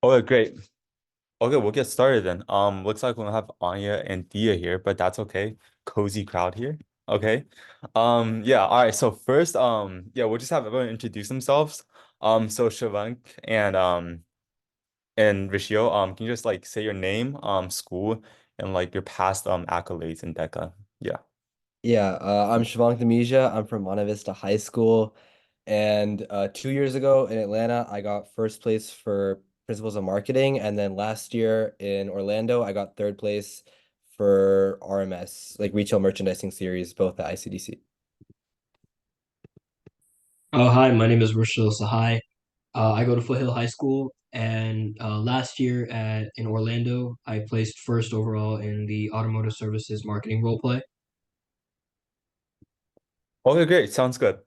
Okay, great. Okay, we'll get started then. Looks like we'll have Anya and Dia here, but that's okay. Cozy crowd here. Okay. Yeah, all right. So first, yeah, we'll just have everyone introduce themselves. So Shivank and Rishio, can you just like say your name, school, and like your past accolades in DECA? Yeah. Yeah, I'm Shivang Dhamija. I'm from Monte Vista High School. And 2 years ago in Atlanta, I got first place for Principles of Marketing. And then last year in Orlando, I got third place for RMS, like Retail Merchandising Series, both at ICDC. Oh, hi, my name is Rochelle Sahai. I go to Foothill High School, and last year in Orlando, I placed first overall in the automotive services marketing role play. Okay, great. Sounds good.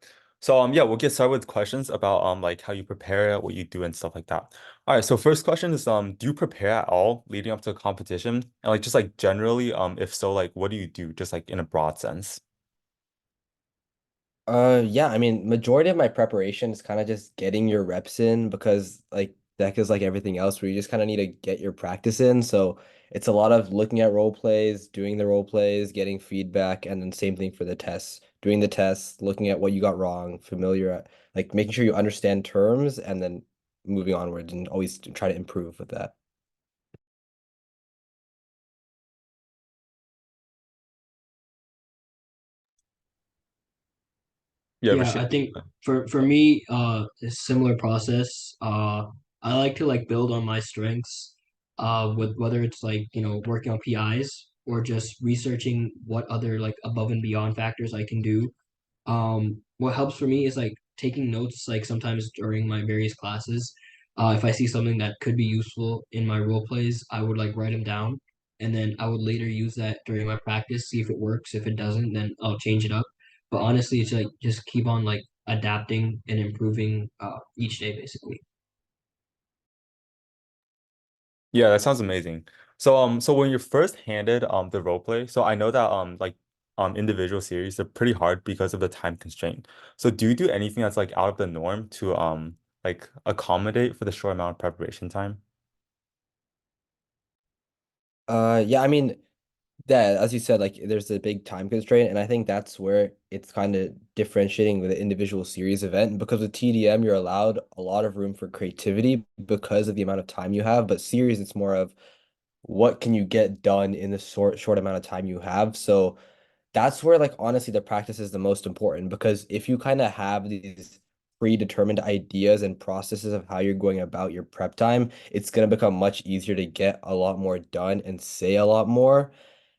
So yeah, we'll get started with questions about like how you prepare, what you do and stuff like that. All right, so first question is do you prepare at all leading up to a competition? And like just like generally, if so, like what do you do just like in a broad sense? Yeah, I mean, majority of my preparation is kind of just getting your reps in because like deck is like everything else where you just kind of need to get your practice in. So it's a lot of looking at role plays, doing the role plays, getting feedback, and then same thing for the tests. Doing the tests, looking at what you got wrong, like making sure you understand terms and then moving onwards and always try to improve with that. Yeah, Yeah, Rashid. I think for me, a similar process. I like to like build on my strengths, with whether it's like working on PIs or just researching what other like above and beyond factors I can do. What helps for me is like taking notes, like sometimes during my various classes. If I see something that could be useful in my role plays, I would like write them down, and then I would later use that during my practice, see if it works. If it doesn't, then I'll change it up. But honestly, it's like just keep on like adapting and improving each day, basically. Yeah, that sounds amazing. So when you're first handed the role play, so I know that like individual series are pretty hard because of the time constraint. So do you do anything that's like out of the norm to like accommodate for the short amount of preparation time? Yeah, I mean, that as you said, like there's a big time constraint, and I think that's where it's kind of differentiating with an individual series event because with TDM you're allowed a lot of room for creativity because of the amount of time you have, but series it's more of what can you get done in the short amount of time you have. So that's where like honestly the practice is the most important because if you kind of have these predetermined ideas and processes of how you're going about your prep time, it's going to become much easier to get a lot more done and say a lot more.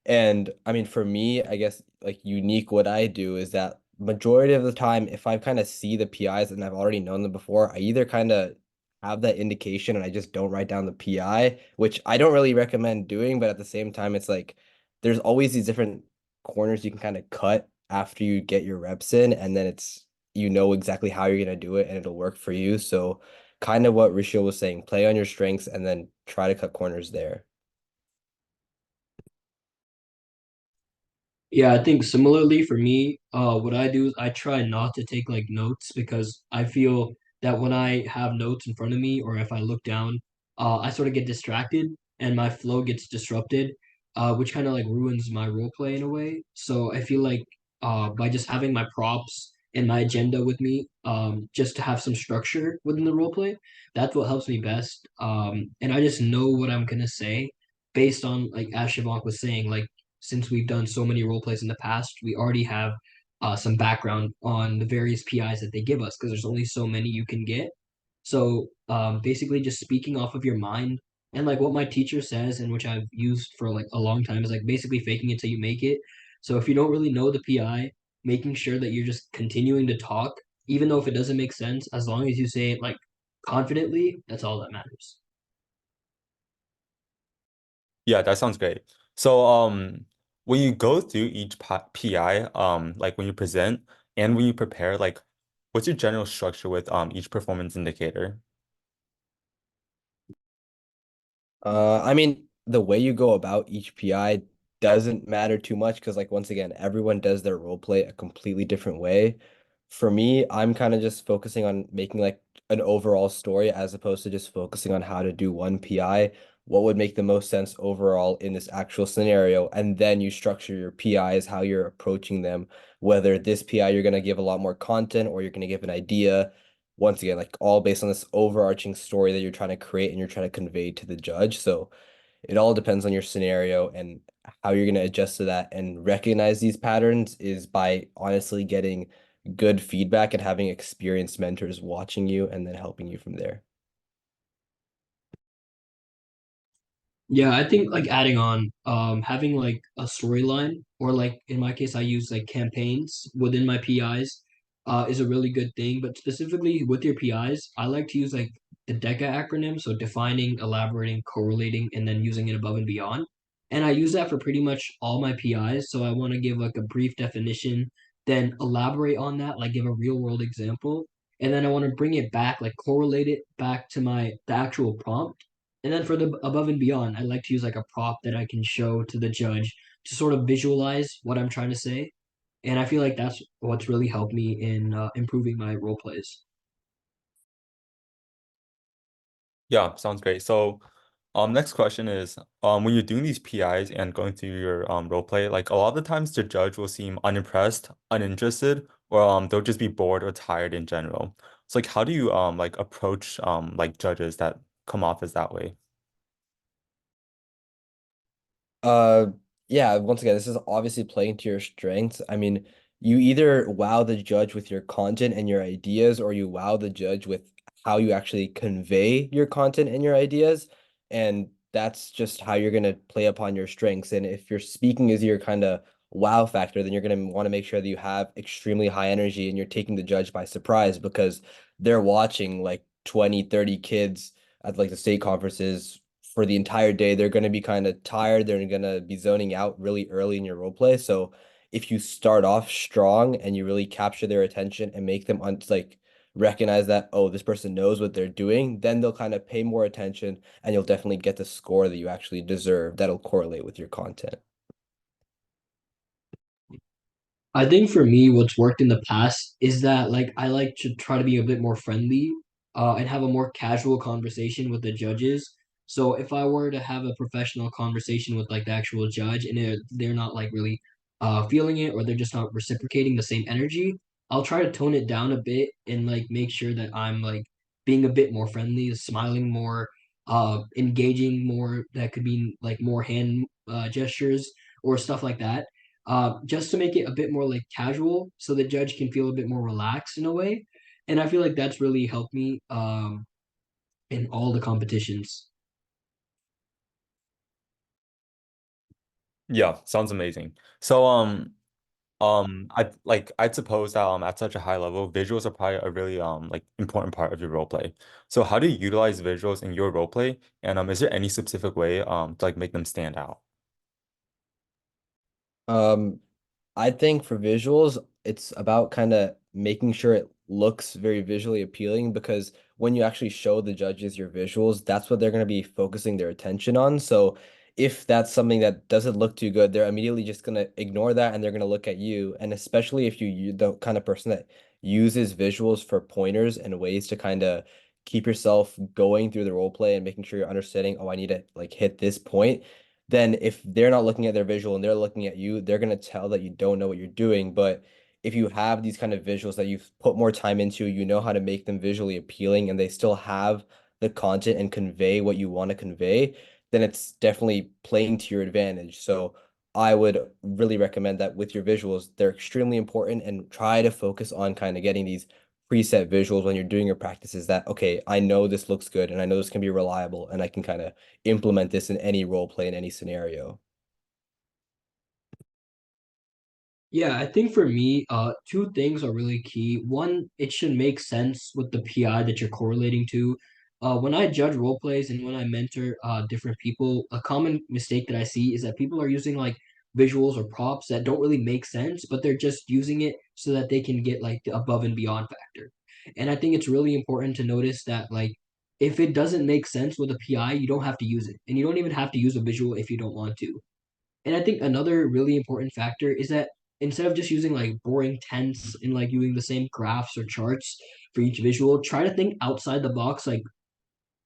And I mean, for me, I guess like unique what I do is that majority of the time, if I kind of see the PIs and I've already known them before, I either kind of have that indication and I just don't write down the PI, which I don't really recommend doing, but at the same time, it's like there's always these different corners you can kind of cut after you get your reps in, and then it's you know exactly how you're gonna do it and it'll work for you. So kind of what Rishio was saying, play on your strengths and then try to cut corners there. Yeah, I think similarly for me, what I do is I try not to take like notes because I feel that when I have notes in front of me or if I look down, I sort of get distracted and my flow gets disrupted, which kind of like ruins my role play in a way. So I feel like by just having my props and my agenda with me, just to have some structure within the role play, that's what helps me best. And I just know what I'm gonna say based on like as Shivank was saying, like since we've done so many role plays in the past, we already have some background on the various PIs that they give us because there's only so many you can get. So basically, just speaking off of your mind and like what my teacher says, and which I've used for like a long time, is like basically faking it till you make it. So if you don't really know the PI, making sure that you're just continuing to talk, even though if it doesn't make sense, as long as you say it like confidently, that's all that matters. Yeah, that sounds great. So, when you go through each PI, like when you present and when you prepare, like, what's your general structure with each performance indicator? I mean, the way you go about each PI doesn't matter too much because, like, once again, everyone does their role play a completely different way. For me, I'm kind of just focusing on making like an overall story as opposed to just focusing on how to do one PI. What would make the most sense overall in this actual scenario? And then you structure your PIs, how you're approaching them, whether this PI you're going to give a lot more content or you're going to give an idea. Once again, like all based on this overarching story that you're trying to create and you're trying to convey to the judge. So it all depends on your scenario and how you're going to adjust to that and recognize these patterns is by honestly getting good feedback and having experienced mentors watching you and then helping you from there. Yeah, I think like adding on, having like a storyline or like in my case, I use like campaigns within my PIs, is a really good thing. But specifically with your PIs, I like to use like the DECA acronym, so defining, elaborating, correlating, and then using it above and beyond. And I use that for pretty much all my PIs. So I want to give like a brief definition, then elaborate on that, like give a real world example, and then I want to bring it back, like correlate it back to the actual prompt, and then for the above and beyond, I like to use like a prop that I can show to the judge to sort of visualize what I'm trying to say. And I feel like that's what's really helped me in improving my role plays. Yeah, sounds great. So, next question is, when you're doing these PIs and going through your role play, like a lot of the times the judge will seem unimpressed, uninterested, or they'll just be bored or tired in general. So, like, how do you like approach like judges that come off as that way? Uh, yeah, once again, this is obviously playing to your strengths. I mean, you either wow the judge with your content and your ideas, or you wow the judge with how you actually convey your content and your ideas. And that's just how you're going to play upon your strengths. And if your speaking is your kind of wow factor, then you're going to want to make sure that you have extremely high energy and you're taking the judge by surprise because they're watching like 20, 30 kids at like the state conferences for the entire day. They're going to be kind of tired. They're going to be zoning out really early in your role play. So if you start off strong and you really capture their attention and make them like recognize that, oh, this person knows what they're doing, then they'll kind of pay more attention and you'll definitely get the score that you actually deserve that'll correlate with your content. I think for me, what's worked in the past is that like I like to try to be a bit more friendly, and have a more casual conversation with the judges. So if I were to have a professional conversation with like the actual judge and they're not like really feeling it or they're just not reciprocating the same energy, I'll try to tone it down a bit and like make sure that I'm like being a bit more friendly, smiling more, engaging more. That could be like more hand gestures or stuff like that, just to make it a bit more like casual so the judge can feel a bit more relaxed in a way. And I feel like that's really helped me in all the competitions. Yeah, sounds amazing. So, I'd suppose that at such a high level, visuals are probably a really like important part of your role play. So how do you utilize visuals in your role play? And is there any specific way to like make them stand out? Um, I think for visuals, it's about kind of making sure it looks very visually appealing because when you actually show the judges your visuals, that's what they're going to be focusing their attention on. So if that's something that doesn't look too good, they're immediately just going to ignore that and they're going to look at you. And especially if you're the kind of person that uses visuals for pointers and ways to kind of keep yourself going through the role play and making sure you're understanding, oh, I need to like hit this point, then if they're not looking at their visual and they're looking at you, they're going to tell that you don't know what you're doing. But if you have these kind of visuals that you've put more time into, you know how to make them visually appealing and they still have the content and convey what you want to convey, then it's definitely playing to your advantage. So I would really recommend that with your visuals, they're extremely important and try to focus on kind of getting these preset visuals when you're doing your practices that, okay, I know this looks good and I know this can be reliable and I can kind of implement this in any role play in any scenario. Yeah, I think for me, two things are really key. One, it should make sense with the PI that you're correlating to. When I judge role plays and when I mentor different people, a common mistake that I see is that people are using like visuals or props that don't really make sense, but they're just using it so that they can get like the above and beyond factor. And I think it's really important to notice that like if it doesn't make sense with a PI, you don't have to use it. And you don't even have to use a visual if you don't want to. And I think another really important factor is that instead of just using like boring tense and like using the same graphs or charts for each visual, try to think outside the box. Like,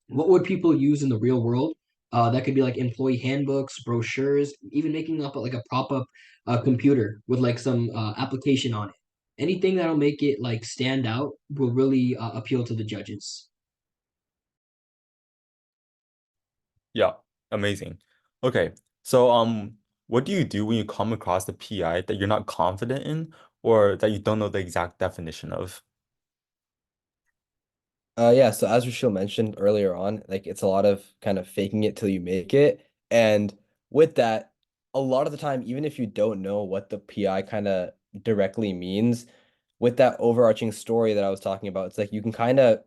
what would people use in the real world? That could be like employee handbooks, brochures, even making up like a pop-up computer with like some application on it. Anything that'll make it like stand out will really appeal to the judges. Yeah, amazing. Okay, so what do you do when you come across the PI that you're not confident in or that you don't know the exact definition of? Yeah, so as Rachel mentioned earlier on, like it's a lot of kind of faking it till you make it. And with that, a lot of the time, even if you don't know what the PI kind of directly means, with that overarching story that I was talking about, it's like you can kind of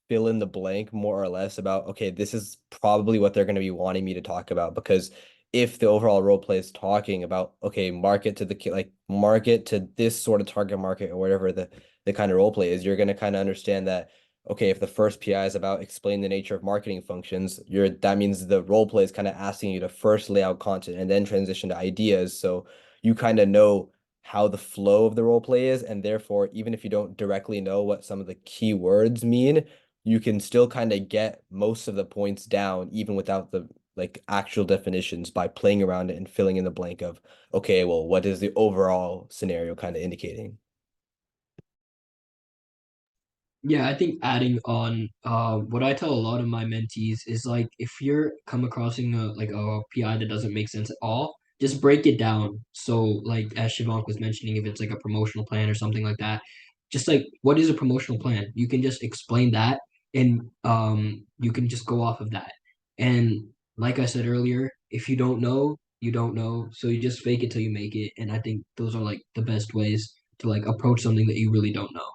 fill in the blank more or less about, okay, this is probably what they're going to be wanting me to talk about. Because if the overall role play is talking about, okay, market to like market to this sort of target market or whatever the kind of role play is, you're going to kind of understand that, okay, if the first PI is about explain the nature of marketing functions, that means the role play is kind of asking you to first lay out content and then transition to ideas. So you kind of know how the flow of the role play is, and therefore, even if you don't directly know what some of the key words mean, you can still kind of get most of the points down, even without the like actual definitions by playing around it and filling in the blank of, okay, well, what is the overall scenario kind of indicating? Yeah, I think adding on, what I tell a lot of my mentees is like if you're come acrossing a PI that doesn't make sense at all, just break it down. So like as Shivank was mentioning, if it's like a promotional plan or something like that, just like what is a promotional plan? You can just explain that and you can just go off of that. And like I said earlier, if you don't know, you don't know. So you just fake it till you make it. And I think those are like the best ways to like approach something that you really don't know.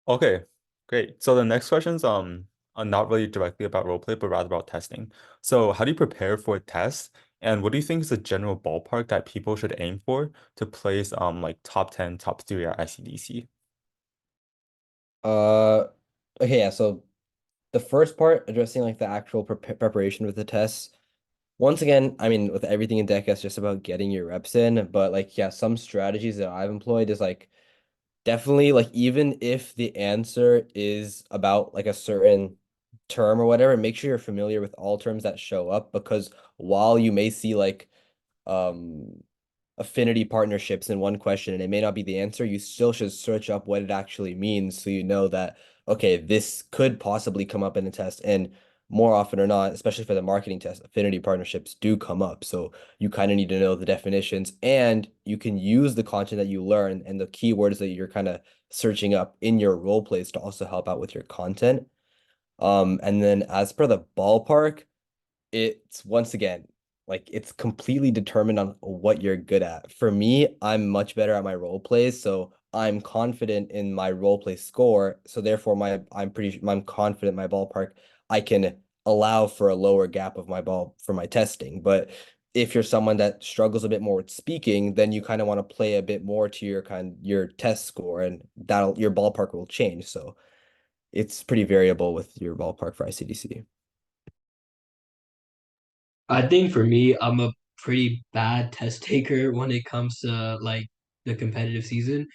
Okay, great. So the next questions are not really directly about roleplay, but rather about testing. So how do you prepare for a test? And what do you think is the general ballpark that people should aim for to place like top 10, top 3 at ICDC? Uh, okay, yeah, so the first part addressing like the actual preparation with the tests. Once again, I mean, with everything in DECA, it's just about getting your reps in. But like, yeah, some strategies that I've employed is like definitely like even if the answer is about like a certain term or whatever, make sure you're familiar with all terms that show up because while you may see like um affinity partnerships in one question and it may not be the answer, you still should search up what it actually means so you know that, okay, this could possibly come up in the test. And more often or not, especially for the marketing test, affinity partnerships do come up. So you kind of need to know the definitions and you can use the content that you learn and the keywords that you're kind of searching up in your role plays to also help out with your content. And then as per the ballpark, it's once again like it's completely determined on what you're good at. For me, I'm much better at my role plays, so I'm confident in my role play score. So therefore, I'm confident my ballpark. I can allow for a lower gap of my ball for my testing. But if you're someone that struggles a bit more with speaking, then you kind of want to play a bit more to your test score, and that'll your ballpark will change. So it's pretty variable with your ballpark for ICDC. I think for me, I'm a pretty bad test taker when it comes to like the competitive season.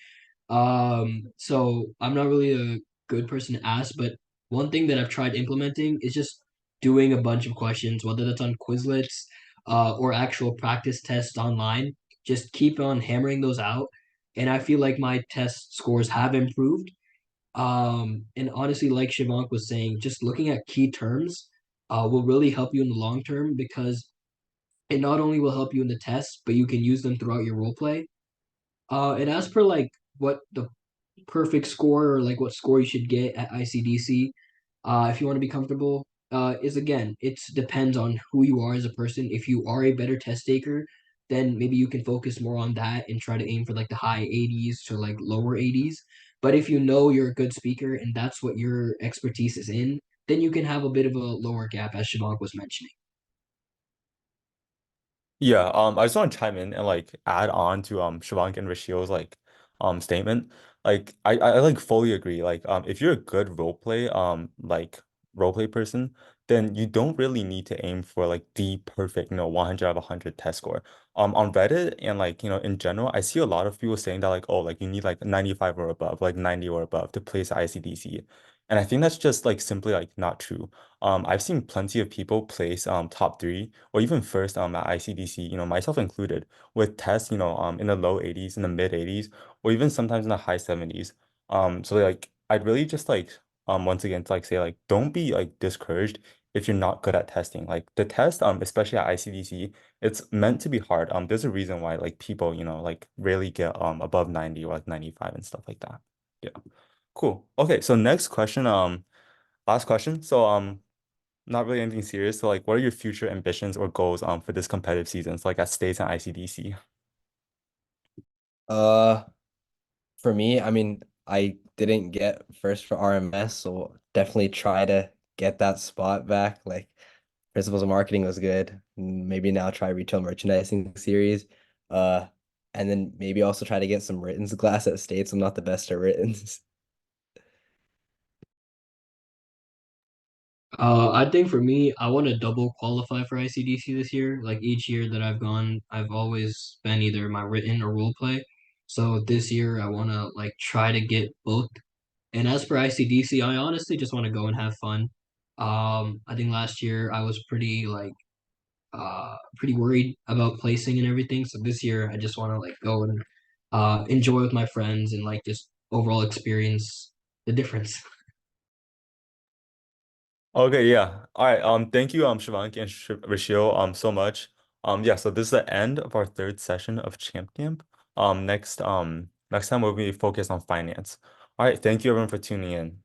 So I'm not really a good person to ask, but one thing that I've tried implementing is just doing a bunch of questions, whether that's on Quizlets, or actual practice tests online. Just keep on hammering those out, and I feel like my test scores have improved. And honestly, like Shivank was saying, just looking at key terms, will really help you in the long term because it not only will help you in the test, but you can use them throughout your role play. And as per like what the perfect score or like what score you should get at ICDC, if you want to be comfortable, is again, it depends on who you are as a person. If you are a better test taker, then maybe you can focus more on that and try to aim for like the high 80s to like lower 80s. But if you know you're a good speaker and that's what your expertise is in, then you can have a bit of a lower gap, as Shivank was mentioning. Yeah, I just want to chime in and like add on to Shivank and Rashio's like statement. Like I like fully agree. Like if you're a good role play person, then you don't really need to aim for like the perfect, 100 out of 100 test score. On Reddit and like, in general, I see a lot of people saying that like, oh, like you need like 95 or above, like 90 or above to place ICDC. And I think that's just like simply like not true. I've seen plenty of people place top three or even first at ICDC, myself included, with tests, in the low 80s, in the mid 80s, or even sometimes in the high 70s. So like I'd really just like once again to like say like don't be like discouraged if you're not good at testing. Like the test, especially at ICDC, it's meant to be hard. There's a reason why like people, like rarely get above 90 or like 95 and stuff like that. Yeah. Cool. Okay, so next question, last question. So not really anything serious. So like what are your future ambitions or goals for this competitive season? So like at States and ICDC? Uh, for me, I mean, I didn't get first for RMS, so definitely try to get that spot back. Like principles of marketing was good. Maybe now try retail merchandising series. Uh, and then maybe also try to get some writtens class at States. I'm not the best at writtens. I think for me, I want to double qualify for ICDC this year. Like each year that I've gone, I've always been either my written or role play. So this year I want to like try to get both. And as for ICDC, I honestly just want to go and have fun. I think last year I was pretty worried about placing and everything. So this year I just want to like go and enjoy with my friends and like just overall experience the difference. Okay, yeah. All right. Thank you, Shivanki and Rashio, so much. Yeah, so this is the end of our third session of Champ Camp. Next time we'll be focused on finance. All right, thank you everyone for tuning in.